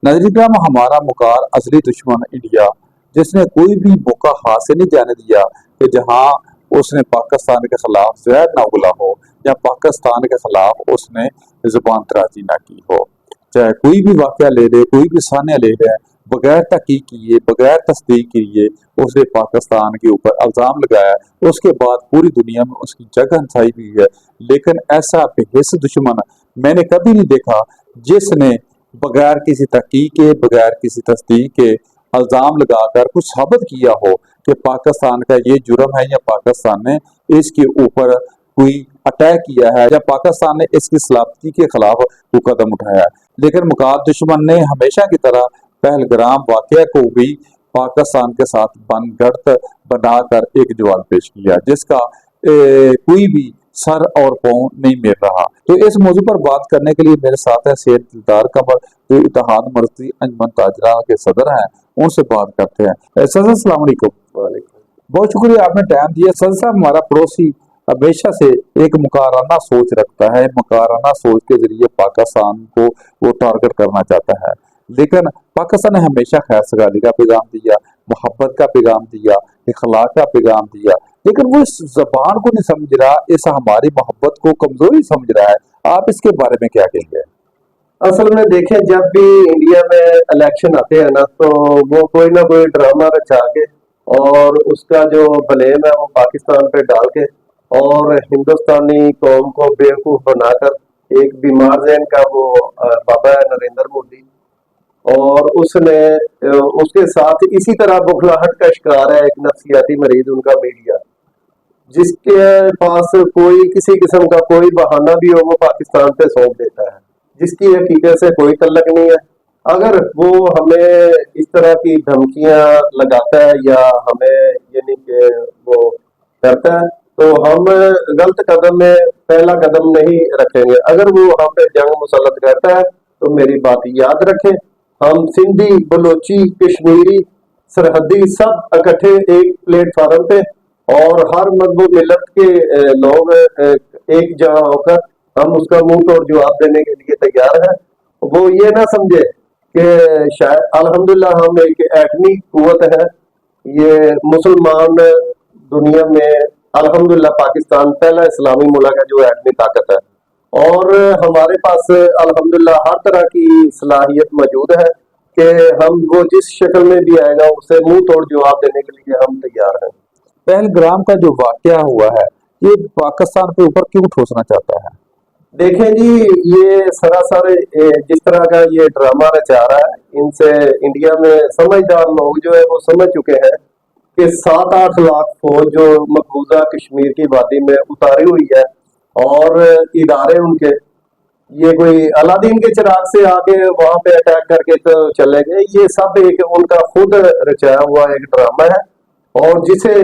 नजरिग्राम हमारा मुकार असली दुश्मन इंडिया, जिसने कोई भी मौका हाथ से नहीं जाने दिया कि जहां उसने पाकिस्तान के खिलाफ जहर ना उगला हो या पाकिस्तान के खिलाफ उसने जुबान दराजी ना की हो। चाहे कोई भी वाकया ले ले, कोई भी सान्या ले ले, बगैर तहकीक किए, बगैर तस्दीक किए उसने पाकिस्तान के ऊपर इल्जाम लगाया। उसके बाद पूरी दुनिया में उसकी जगह हंसाई हुई है। लेकिन ऐसा बेहिस दुश्मन मैंने कभी नहीं देखा जिसने बगैर किसी तहकीक के, बगैर किसी तस्दीक के इल्जाम लगाकर कुछ साबित किया हो कि पाकिस्तान का ये जुर्म है या पाकिस्तान ने इसके ऊपर कोई अटैक किया है या पाकिस्तान ने इसकी सलामती के खिलाफ कोई कदम उठाया है। लेकिन मुकाद दुश्मन ने हमेशा की तरह पहलगाम वाकया को भी पाकिस्तान के साथ बनगढ़ बनाकर एक जवाब पेश किया, जिसका कोई भी सर और पाँव नहीं मिल रहा। तो इस मौजू पर बात करने के लिए मेरे साथ है सैयद दिलदार कमर, जो इत्तेहाद मर्कजी अंजुमन ताजरा के सदर हैं। उनसे बात करते हैं। सदर अस्सलाम वालेकुम। बहुत शुक्रिया आपने टाइम दिया। सदर साहब, हमारा पड़ोसी हमेशा से एक मुकाराना सोच रखता है, मुकाराना सोच के जरिए पाकिस्तान को वो टारगेट करना चाहता है। लेकिन पाकिस्तान ने हमेशा खैर सगाली का पैगाम दिया, मोहब्बत का पैगाम दिया, इखलाक का पैगाम दिया, लेकिन वो इस जबान को नहीं समझ रहा, इस हमारी मोहब्बत को कमजोरी समझ रहा है। आप इसके बारे में क्या कहेंगे? असल में देखें, जब भी इंडिया में इलेक्शन आते हैं ना, तो वो कोई ना कोई ड्रामा रचा के और उसका जो ब्लेम है वो पाकिस्तान पे डाल के और हिंदुस्तानी कौम को बेवकूफ बनाकर एक बीमार जहन का वो बाबा है नरेंद्र मोदी, और उसने उसके साथ इसी तरह बुखलाहट का शिकार है एक नफसियाती मरीज उनका मीडिया, जिसके पास कोई किसी किस्म का कोई बहाना भी हो वो पाकिस्तान पे सौंप देता है, जिसकी हकीकत से कोई तल्लक नहीं है। अगर वो हमें इस तरह की धमकियां लगाता है या हमें यानी कि वो करता है, तो हम गलत कदम में पहला कदम नहीं रखेंगे। अगर वो हम पे जंग मुसल्लत करता है तो मेरी बात याद रखें, हम सिंधी, बलोची, कश्मीरी, सरहदी सब इकट्ठे एक प्लेटफार्म पे और हर मजबूत मिलत के लोग एक जगह होकर हम उसका मुंह तोड़ जवाब देने के लिए तैयार है। वो ये ना समझे कि शायद अल्हम्दुलिल्लाह हम एक एटमी कुव्वत है, ये मुसलमान दुनिया में अल्हम्दुलिल्लाह पाकिस्तान पहला इस्लामी मुल्क है जो एटमी ताकत है, और हमारे पास अल्हम्दुलिल्लाह हर तरह की सलाहियत मौजूद है कि हम वो जिस शक्ल में भी आएगा उसे मुंह तोड़ जवाब देने के लिए हम तैयार हैं। पहलगाम का जो वाकया हुआ है, ये पाकिस्तान के ऊपर क्यों ठोसना चाहता है? देखें जी, ये सरासर जिस तरह का ये ड्रामा रचा रहा है, इनसे इंडिया में समझदार लोग जो है वो समझ चुके हैं कि 7-8 लाख फौज जो मकबूजा कश्मीर की वादी में उतारी हुई है और इदारे उनके, ये कोई अलादीन के चिराग से आके वहां पे अटैक करके तो चले गए। ये सब एक उनका खुद रचाया हुआ एक ड्रामा है, और जिसे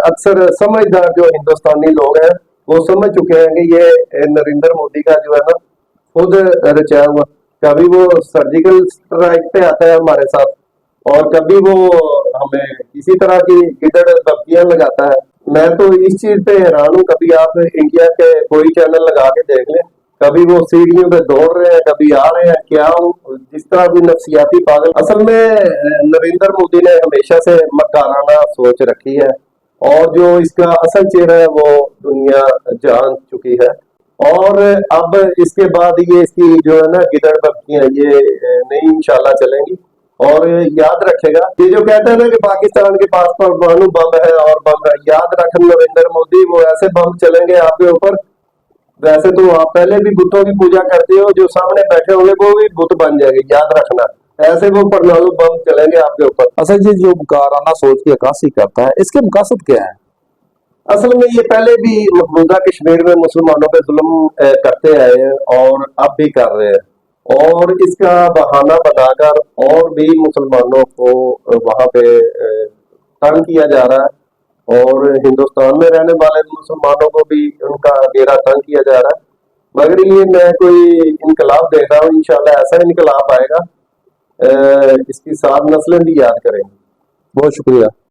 अक्सर समझदार जो हिंदुस्तानी लोग हैं वो समझ चुके हैं कि ये नरेंद्र मोदी का जो है ना खुद रचाया हुआ। कभी वो सर्जिकल स्ट्राइक पे आता है हमारे साथ, और कभी वो हमें इसी तरह की गिदड़ धमकियां लगाता है। मैं तो इस चीज पे हैरान हूँ, कभी आप इंडिया के कोई चैनल लगा के देख लें, कभी वो सीढ़ियों पे दौड़ रहे हैं, कभी आ रहे हैं, क्या जिस तरह की नफसियाती पागल। असल में नरेंद्र मोदी ने हमेशा से मकाराना सोच रखी है, और जो इसका असल चेहरा है वो दुनिया जान चुकी है। और अब इसके बाद ये इसकी जो है ना गिदड़ बत्तियां ये नहीं इंशाल्लाह चलेंगी। और याद रखेगा, ये जो कहता है ना कि पाकिस्तान के पास परमाणु बम है और बम है, याद रख नरेंद्र मोदी, वो ऐसे बम चलेंगे आपके ऊपर। वैसे तो आप पहले भी बुतों की पूजा करते हो, जो सामने बैठे होंगे वो भी बुत बन जाएंगे, याद रखना। ऐसे वो परमाणु बम चलेंगे आपके ऊपर। अच्छा जी, जो मुकाराना सोच की अक्कासी करता है, इसके मकसद क्या है? असल में ये पहले भी मकबूजा कश्मीर में मुसलमानों पे जुल्म करते आए हैं और अब भी कर रहे हैं, और इसका बहाना बनाकर और भी मुसलमानों को वहां पे तंग किया जा रहा है, और हिंदुस्तान में रहने वाले मुसलमानों को भी उनका घेरा तंग किया जा रहा है। मगर ये मैं कोई इनकलाब देख रहा हूँ, इंशाल्लाह ऐसा इनकलाब आएगा, इसकी सात नस्लें भी याद करेंगी। बहुत शुक्रिया।